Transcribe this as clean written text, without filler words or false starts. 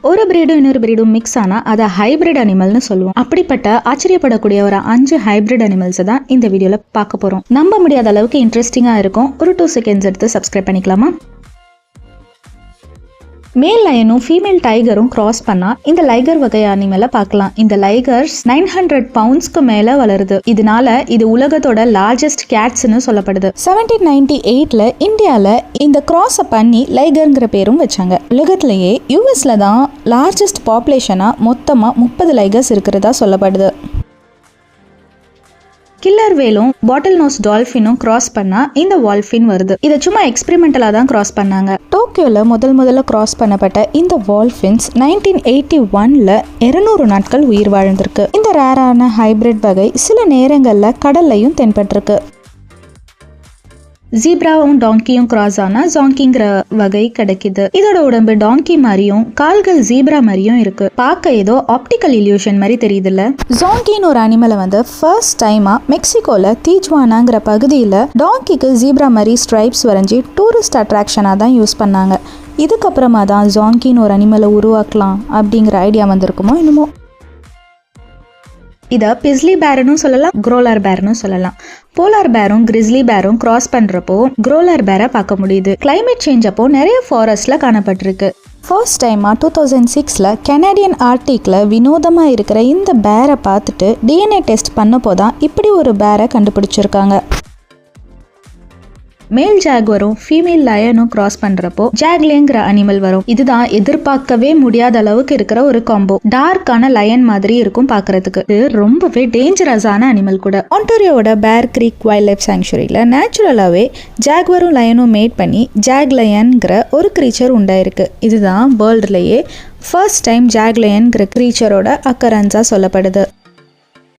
ஒரு பிரீடும் இன்னொரு பிரீடும் மிக்ஸ் ஆனா அதை ஹைபிரிட் அனிமல்னு சொல்லுவோம். அப்படிப்பட்ட ஆச்சரியப்படக்கூடிய ஒரு 5 ஹைபிரிட் அனிமல்ஸ் தான் இந்த வீடியோல பார்க்க போறோம். நம்ப முடியாத அளவுக்கு இன்ட்ரெஸ்டிங்கா இருக்கும். ஒரு 2 செகண்ட்ஸ் எடுத்து சப்ஸ்கிரைப் பண்ணிக்கலாமா? மேல் லயனும் ஃபீமேல் டைகரும் கிராஸ் பண்ணா இந்த லைகர் வகை அனிமலை பார்க்கலாம். இந்த லைகர்ஸ் 900 பவுண்ட்ஸ்க்கு மேல வளருது. இதனால இது உலகத்தோட லார்ஜஸ்ட் கேட்ஸ்னு சொல்லப்படுது. 1798ல இந்தியால இந்த கிராஸை பண்ணி லைகர்ங்கிற பேரும் வச்சாங்க. உலகத்திலேயே யூஎஸ்ல தான் லார்ஜஸ்ட் பாப்புலேஷனா மொத்தமா 30 லைகர்ஸ் இருக்கிறதா சொல்லப்படுது. கில்லர் வேலும் பாட்டில் நோஸ் டால்ஃபினும் கிராஸ் பண்ணா இந்த வால்ஃபின் வருது. இதை சும்மா எக்ஸ்பெரிமெண்டலா தான் கிராஸ் பண்ணாங்க. டோக்கியோல முதல்ல கிராஸ் பண்ணப்பட்ட இந்த வால்ஃபின்ஸ் 1981ல 200 நாட்கள் உயிர் வாழ்ந்திருக்கு. இந்த ரேரான ஹைபிரிட் வகை சில நேரங்கள்ல கடல்லையும் தென்பட்டிருக்கு. ஜீப்ராவும் டாங்கியும் கிராஸ் ஆனா ஜாங்கிங்கிற வகை கிடைக்குது. இதோட உடம்பு டாங்கி மாதிரியும் கால்கள் ஜீப்ரா மாதிரியும் இருக்கு. பார்க்க ஏதோ ஆப்டிக்கல் இல்யூஷன் மாதிரி தெரியுதுல்ல. ஜாங்கின்னு ஒரு அனிமலை ஃபர்ஸ்ட் டைமா மெக்சிகோல தீஜ்வானாங்கிற பகுதியில டாங்கிக்கு ஜீப்ரா மாதிரி ஸ்ட்ரைப்ஸ் வரைஞ்சி டூரிஸ்ட் அட்ராக்ஷனா தான் யூஸ் பண்ணாங்க. இதுக்கப்புறமா தான் ஜாங்கின்னு ஒரு அனிமலை உருவாக்கலாம் அப்படிங்கிற ஐடியா வந்திருக்குமோ என்னமோ. இதை பிஸ்லி பேர்னு சொல்லலாம், குரோலர் பேர்னு சொல்லலாம். போலார் பேரும் கிரிஸ்லி பேரும் கிராஸ் பண்றப்போ குரோலர் பேரை பார்க்க முடியுது. கிளைமேட் சேஞ்ச் அப்போ நிறைய ஃபாரஸ்ட்ல காணப்பட்டிருக்கு. ஃபர்ஸ்ட் டைமா 2006ல கனடியன் ஆர்டிக்ல வினோதமா இருக்கிற இந்த பேரை பார்த்துட்டு டிஎன்ஏ டெஸ்ட் பண்ணப்போ தான் இப்படி ஒரு பேரை கண்டுபிடிச்சிருக்காங்க. மேல் ஜாக்வரும் ஃபீமேல் லயனும் கிராஸ் பண்றப்போ ஜாக்லேங்கிற அனிமல் வரும். இதுதான் எதிர்பார்க்கவே முடியாத அளவுக்கு இருக்கிற ஒரு காம்போ. டார்க்கான லயன் மாதிரி இருக்கும் பார்க்கறதுக்கு. இது ரொம்பவே டேஞ்சரஸான அனிமல் கூட. ஆன்டாரியோட பேர் கிரீக் வைல்ட் லைஃப் சாங்சுரியில நேச்சுரலாவே ஜாக்வரும் லயனும் மேட் பண்ணி ஜாக்லயன்கிற ஒரு கிரீச்சர் உண்டாயிருக்கு. இதுதான் வேர்ல்டுலயே ஃபர்ஸ்ட் டைம் ஜாக்லயன்கிற கிரீச்சரோட அக்கரன்ஸா சொல்லப்படுது.